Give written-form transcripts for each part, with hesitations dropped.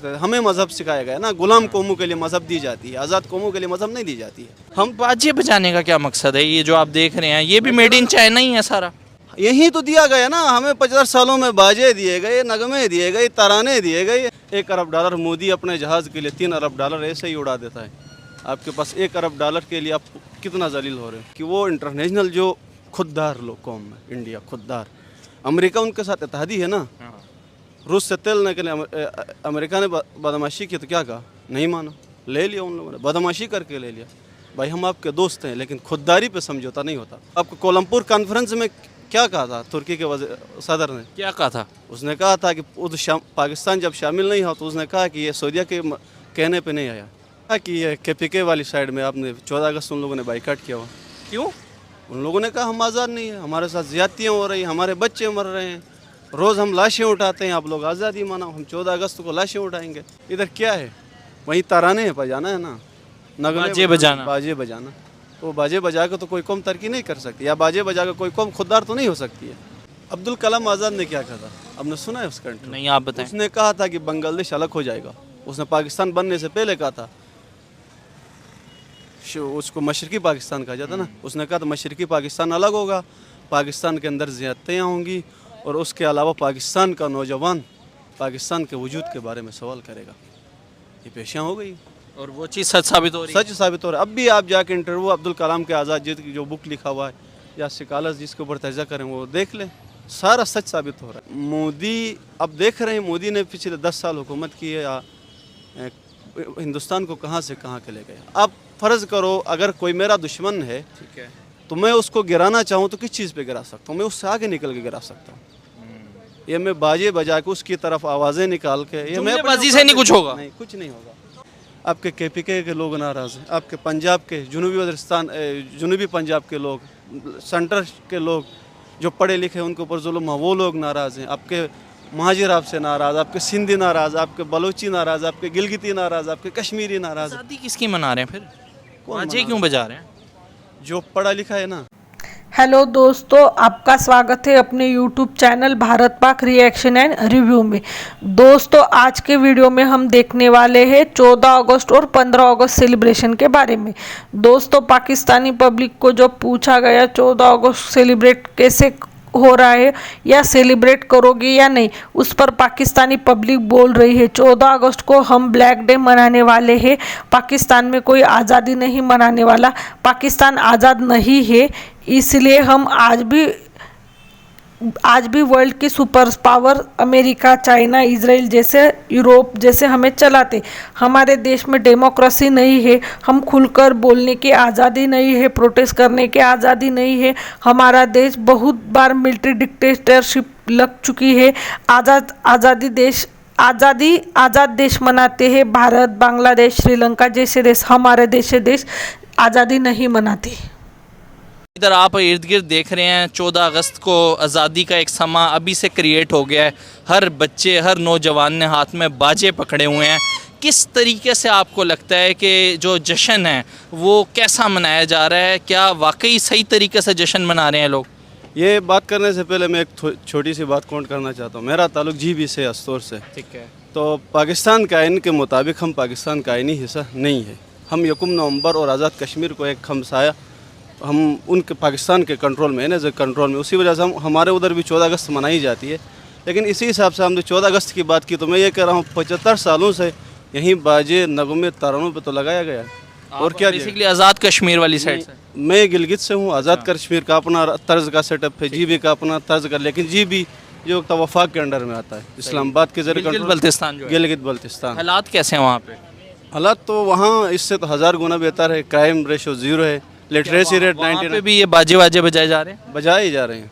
सकते थे। हमें मजहब सिखाया गया ना, गुलाम कौमों के लिए मजहब दी जाती है, आज़ाद कौमों के लिए मजहब नहीं दी जाती है। हम बाजे बजाने का क्या मकसद है? ये जो आप देख रहे हैं ये भी मेड इन चाइना ही है सारा। यही तो दिया गया ना हमें, 50 सालों में बाजे दिए गए, नगमे दिए गए, तराने दिए गए। $1 अरब मोदी अपने जहाज़ के लिए $3 अरब ऐसे ही उड़ा देता है। आपके पास $1 अरब के लिए आप कितना जलील हो रहे हैं कि वो इंटरनेशनल जो खुददार लोग कौम है, इंडिया खुददार, अमेरिका उनके साथ इत्तेहादी है ना। रूस से तेल लेने के लिए अमेरिका ने बदमाशी की तो क्या कहा, नहीं माना, ले लिया उन लोगों ने, बदमाशी करके ले लिया। भाई हम आपके दोस्त हैं लेकिन खुददारी पे समझौता नहीं होता। आपको कोलमपुर कॉन्फ्रेंस में क्या कहा था तुर्की के सदर ने? क्या कहा था? उसने कहा था कि पाकिस्तान जब शामिल नहीं हो तो उसने कहा कि ये सऊदीया के कहने पे नहीं आया, कहा कि ये KPK वाली साइड में आपने 14 अगस्त उन लोगों ने बाइकाट किया हुआ। क्यों? उन लोगों ने कहा हम आज़ाद नहीं है, हमारे साथ ज़्यादतियाँ हो रही, हमारे बच्चे मर रहे हैं, रोज़ हम लाशें उठाते हैं, आप लोग आज़ादी माना, हम 14 अगस्त को लाशें उठाएंगे। इधर क्या है, वहीं तराने बजाना है ना, बाजे बजाना, बाजे बजाना। तो बाजे बजा के तो कोई कौम तरक्की नहीं कर सकती, या बाजे बजा के कोई कौम खुददार तो नहीं हो सकती है। अब्दुल कलाम आज़ाद ने क्या कहा था, आपने सुना है उसका इंटरव्यू? नहीं, आप बताएं। उसने कहा था कि बांग्लादेश अलग हो जाएगा। उसने पाकिस्तान बनने से पहले कहा था, उसको मशरकी पाकिस्तान कहा जाता ना, उसने कहा था मशरकी पाकिस्तान अलग होगा, पाकिस्तान के अंदर ज़्यादतियाँ होंगी और उसके अलावा पाकिस्तान का नौजवान पाकिस्तान के वजूद के बारे में सवाल करेगा। ये पेशियाँ हो गई और वो चीज़ सच साबित हो रही है। सच साबित हो रहा है। अब भी आप जाके इंटरव्यू अब्दुल कलाम के आज़ाद जिद की जो बुक लिखा हुआ है या स्कॉलर्स जिसके ऊपर तर्जा करें वो देख लें, सारा सच साबित हो रहा है। मोदी अब देख रहे हैं, मोदी ने पिछले 10 साल हुकूमत की है, हिंदुस्तान को कहाँ से कहाँ के ले गया। आप फ़र्ज़ करो अगर कोई मेरा दुश्मन है, ठीक है, तो मैं उसको गिराना चाहूँ तो किस चीज़ पे गिरा सकता हूँ? मैं उससे आगे निकल के गिरा सकता हूँ। ये मैं बाजे बजा के उसकी तरफ आवाज़ें निकाल के, ये मैं जुमलेबाजी से नहीं कुछ होगा। नहीं, कुछ नहीं होगा। आपके KPK के लोग नाराज़ हैं, आपके पंजाब के जुनूबी पंजाब के लोग, सेंटर के लोग जो पढ़े लिखे उनके ऊपर जुल्म है वो लोग नाराज़ हैं। आपके महाजिर आपसे नाराज़, आपके सिंधी नाराज़, आपके बलोची नाराज़, आपके गिलगिती नाराज़, आपके कश्मीरी नाराज़। आज़ादी किसकी मना रहे हैं फिर? बाजे क्यों बजा रहे हैं? जो पढ़ा लिखा है ना। हेलो दोस्तों, आपका स्वागत है अपने YouTube channel Bharat Pak reaction and review में। दोस्तों आज के वीडियो में हम देखने वाले हैं 14 अगस्त और 15 अगस्त सेलिब्रेशन के बारे में। दोस्तों पाकिस्तानी पब्लिक को जब पूछा गया 14 अगस्त सेलिब्रेट कैसे हो रहा है या सेलिब्रेट करोगे या नहीं, उस पर पाकिस्तानी पब्लिक बोल रही है 14 अगस्त को हम ब्लैक डे मनाने वाले हैं, पाकिस्तान में कोई आज़ादी नहीं मनाने वाला, पाकिस्तान आज़ाद नहीं है, इसलिए हम आज भी वर्ल्ड की super power America, China, Israel जैसे, यूरोप जैसे हमें चलाते। हमारे देश में डेमोक्रेसी नहीं है, हम खुलकर बोलने की आज़ादी नहीं है, प्रोटेस्ट करने की आज़ादी नहीं है। हमारा देश बहुत बार मिलिट्री डिक्टेटरशिप लग चुकी है। आज़ाद देश मनाते हैं भारत, बांग्लादेश, श्रीलंका जैसे देश, हमारे देश आज़ादी नहीं मनाते। इधर आप इर्द गिर्द देख रहे हैं 14 अगस्त को आज़ादी का एक समा अभी से क्रिएट हो गया है। हर बच्चे, हर नौजवान ने हाथ में बाजे पकड़े हुए हैं। किस तरीके से आपको लगता है कि जो जश्न है वो कैसा मनाया जा रहा है? क्या वाकई सही तरीके से जश्न मना रहे हैं लोग? ये बात करने से पहले मैं एक छोटी सी बात काउंट करना चाहता हूँ। मेरा ताल्लुक GB से, अस्तोर से। ठीक है। तो पाकिस्तान के आइन के मुताबिक हम पाकिस्तान का आइनी हिस्सा नहीं है। हम 1 नवंबर और आज़ाद कश्मीर को एक हमसाया, हम उनके पाकिस्तान के कंट्रोल में है ना, कंट्रोल में, उसी वजह से हमारे उधर भी 14 अगस्त मनाई जाती है। लेकिन इसी हिसाब से हमने 14 अगस्त की बात की तो मैं ये कह रहा हूँ 75 सालों से यहीं बाजे, नगमे, तरानों पे तो लगाया गया है। और क्या बेसिकली आज़ाद कश्मीर वाली साइड से? मैं गिलगित से हूँ। आज़ाद कश्मीर का अपना तर्ज का सेटअप है, GB का अपना तर्ज का, लेकिन GB जो वफाक के अंडर में आता है, इस्लामाबाद के जरिए गिलगित बल्तिस्तान। हालात कैसे हैं वहाँ पे? हालात तो वहाँ इससे तो 1000 गुना बेहतर है। क्राइम रेशो 0 है, लिटरेसी रेट 99 पे भी ये बाजे बजाए जा रहे हैं? बजाए जा रहे हैं।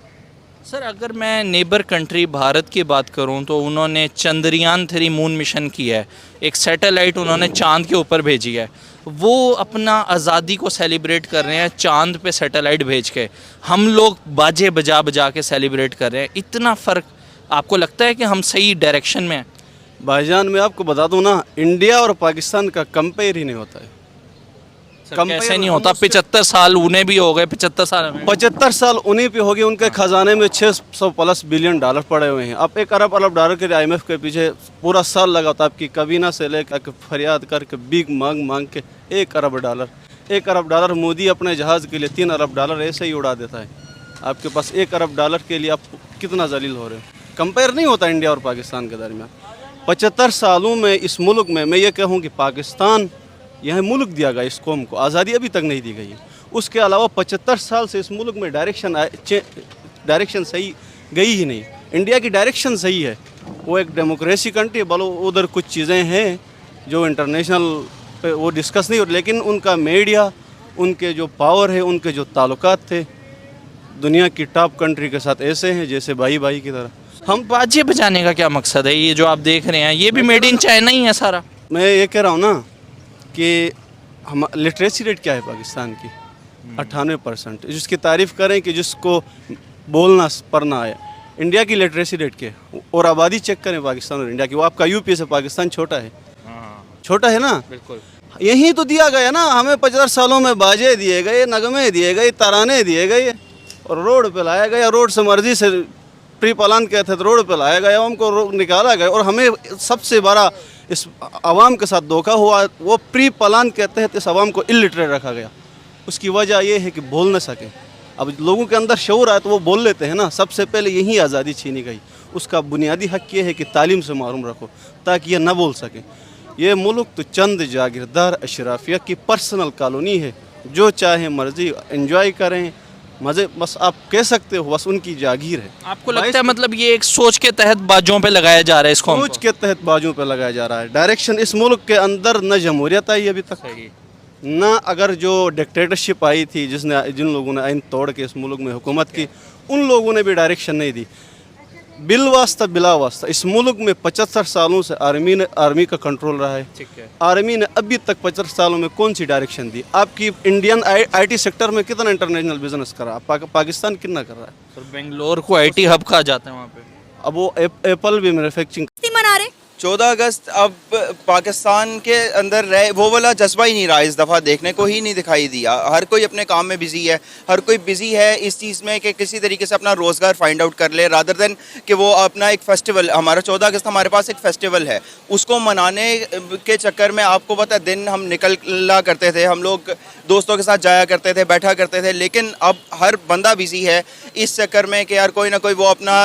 सर अगर मैं नेबर कंट्री भारत की बात करूं तो उन्होंने चंद्रयान 3 मून मिशन किया है, एक सैटेलाइट उन्होंने चांद के ऊपर भेजी है। वो अपना आज़ादी को सेलिब्रेट कर रहे हैं चांद पे सैटेलाइट भेज के, हम लोग बाजे बजा के सेलिब्रेट कर रहे हैं। इतना फ़र्क आपको लगता है कि हम सही डायरेक्शन में हैं? भाईजान मैं आपको बता दूं ना, इंडिया और पाकिस्तान का कंपेयर ही नहीं होता है। कैसे नहीं होता? 75 साल उन्हें भी हो गए, 75 साल में 75 साल उन्हीं पे हो गए, उनके खजाने में 600+ बिलियन डॉलर पड़े हुए हैं। अब 1 अरब डॉलर के लिए IMF के पीछे पूरा साल लगा था, आपकी कबीना से लेकर फरियाद करके भीख मांग के 1 अरब डॉलर मोदी अपने जहाज़ के लिए 3 अरब डॉलर ऐसे ही उड़ा देता है। आपके पास 1 अरब डॉलर के लिए आप कितना जलील हो रहे हो? कंपेयर नहीं होता इंडिया और पाकिस्तान के दरमियान। 75 सालों में इस मुल्क में मैं ये कहूँ कि पाकिस्तान यह मुल्क दिया गया, इस कौम को आज़ादी अभी तक नहीं दी गई है। उसके अलावा 75 साल से इस मुल्क में डायरेक्शन सही गई ही नहीं। इंडिया की डायरेक्शन सही है, वो एक डेमोक्रेसी कंट्री है, बोलो उधर कुछ चीज़ें हैं जो इंटरनेशनल पे वो डिस्कस नहीं हो, लेकिन उनका मीडिया, उनके जो पावर है, उनके जो ताल्लुकात थे दुनिया की टॉप कंट्री के साथ ऐसे हैं जैसे भाई की तरह। हम बाजे बजाने का क्या मकसद है? ये जो आप देख रहे हैं ये भी मेड इन चाइना ही है सारा। मैं ये कह रहा हूँ ना कि हम लिटरेसी रेट क्या है पाकिस्तान की? 98%। जिसकी तारीफ़ करें कि जिसको बोलना पढ़ना आए। इंडिया की लिटरेसी रेट क्या है? और आबादी चेक करें पाकिस्तान और इंडिया की, वो आपका यूपी से पाकिस्तान छोटा है, छोटा है ना? बिल्कुल। यही तो दिया गया ना हमें। 75 सालों में बाजे दिए गए, नगमे दिए गए, तराने दिए गए और रोड पे लाया गया। रोड से मर्जी से प्री प्लान कहते थे, रोड पे लाया गया, हमको निकाला गया। और हमें सबसे बड़ा इस आवाम के साथ धोखा हुआ, वो प्री प्लान के तहत इस आवाम को इलिटरेट रखा गया। उसकी वजह ये है कि बोल न सके। अब लोगों के अंदर शऊर आए तो वो बोल लेते हैं ना। सबसे पहले यही आज़ादी छीनी गई। उसका बुनियादी हक़ ये है कि तालीम से महरूम रखो ताकि ये न बोल सके। ये मुल्क तो चंद जागीरदार अशराफिया की पर्सनल कॉलोनी है, जो चाहे मर्जी एंजॉय करें, मज़े, बस आप कह सकते हो बस उनकी जागीर है। आपको लगता है मतलब ये एक सोच के तहत बाजों पे लगाया जा रहा है इसको? सोच के तहत बाजों पे लगाया जा रहा है। डायरेक्शन इस मुल्क के अंदर न जमहूरियत आई अभी तक, ना अगर जो डिक्टेटरशिप आई थी जिन लोगों ने आइन तोड़ के इस मुल्क में हुकूमत की, उन लोगों ने भी डायरेक्शन नहीं दी। बिलवास्ता बिला वास्ता इस मुल्क में 75 सालों से आर्मी का कंट्रोल रहा है। ठीक है। आर्मी ने अभी तक 75 सालों में कौन सी डायरेक्शन दी? आपकी इंडियन IT सेक्टर में कितना इंटरनेशनल बिजनेस कर रहा है? पाकिस्तान कितना कर रहा है? सर बेंगलोर को IT हब कहा जाता है वहाँ पे। अब वो एप्पल भी मैन्युफैक्चरिंग मना रहे। 14 अगस्त अब पाकिस्तान के अंदर रहे वो वाला जज्बा ही नहीं रहा, इस दफ़ा देखने को ही नहीं दिखाई दिया। हर कोई अपने काम में बिज़ी है, हर कोई बिज़ी है इस चीज़ में कि किसी तरीके से अपना रोज़गार फाइंड आउट कर ले, रादर देन कि वो अपना एक फ़ेस्टिवल, हमारा 14 अगस्त हमारे पास एक फ़ेस्टिवल है, उसको मनाने के चक्कर में आपको पता है दिन हम निकला करते थे, हम लोग दोस्तों के साथ जाया करते थे, बैठा करते थे, लेकिन अब हर बंदा बिज़ी है इस चक्कर में कि यार कोई ना कोई वो अपना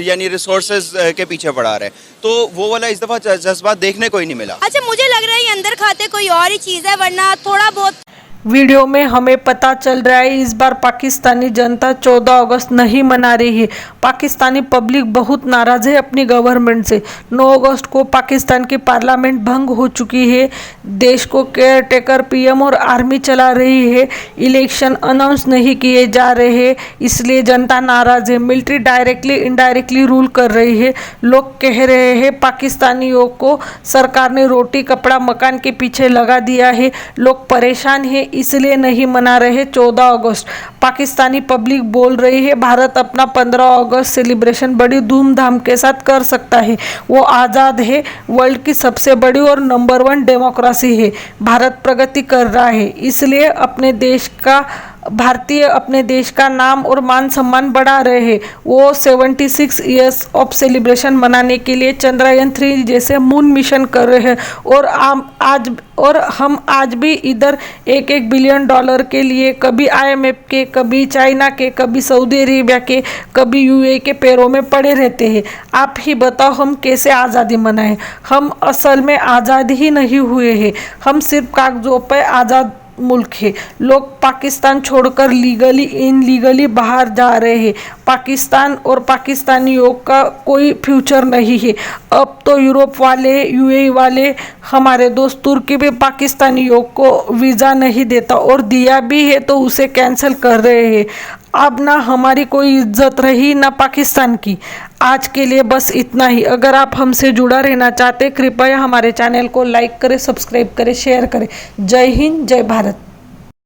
यानी रिसोर्सेज के पीछे पड़ा रहे, तो वो वाला इस दफ़ा जज्बा देखने को ही नहीं मिला। अच्छा मुझे लग रहा है ये अंदर खाते कोई और ही चीज़ है, वरना थोड़ा बहुत वीडियो में हमें पता चल रहा है इस बार पाकिस्तानी जनता 14 अगस्त नहीं मना रही है। पाकिस्तानी पब्लिक बहुत नाराज़ है अपनी गवर्नमेंट से। 9 अगस्त को पाकिस्तान की पार्लियामेंट भंग हो चुकी है। देश को केयर टेकर PM और आर्मी चला रही है। इलेक्शन अनाउंस नहीं किए जा रहे हैं, इसलिए जनता नाराज़ है। मिलिट्री डायरेक्टली इनडायरेक्टली रूल कर रही है। लोग कह रहे हैं पाकिस्तानियों को सरकार ने रोटी कपड़ा मकान के पीछे लगा दिया है। लोग परेशान हैं, इसलिए नहीं मना रहे 14 अगस्त। पाकिस्तानी पब्लिक बोल रही है भारत अपना 15 अगस्त सेलिब्रेशन बड़ी धूमधाम के साथ कर सकता है। वो आज़ाद है, वर्ल्ड की सबसे बड़ी और नंबर 1 डेमोक्रेसी है। भारत प्रगति कर रहा है, इसलिए भारतीय अपने देश का नाम और मान सम्मान बढ़ा रहे हैं। वो 76 ईयर्स ऑफ सेलिब्रेशन मनाने के लिए चंद्रयान 3 जैसे मून मिशन कर रहे हैं। और हम आज भी इधर $1 बिलियन के लिए कभी IMF के, कभी चाइना के, कभी सऊदी अरेबिया के, कभी UAE के पैरों में पड़े रहते हैं। आप ही बताओ हम कैसे आज़ादी मनाएं? हम असल में आज़ाद ही नहीं हुए हैं, हम सिर्फ कागजों पर आज़ाद मुल्क है। लोग पाकिस्तान छोड़कर लीगली इनलीगली बाहर जा रहे हैं। पाकिस्तान और पाकिस्तानियों का कोई फ्यूचर नहीं है। अब तो यूरोप वाले, UAE वाले, हमारे दोस्त तुर्की भी पाकिस्तानियों को वीज़ा नहीं देता, और दिया भी है तो उसे कैंसिल कर रहे हैं। अब ना हमारी कोई इज्जत रही ना पाकिस्तान की। आज के लिए बस इतना ही। अगर आप हमसे जुड़ा रहना चाहते कृपया हमारे चैनल को लाइक करें, सब्सक्राइब करें, शेयर करें। जय हिंद, जय भारत।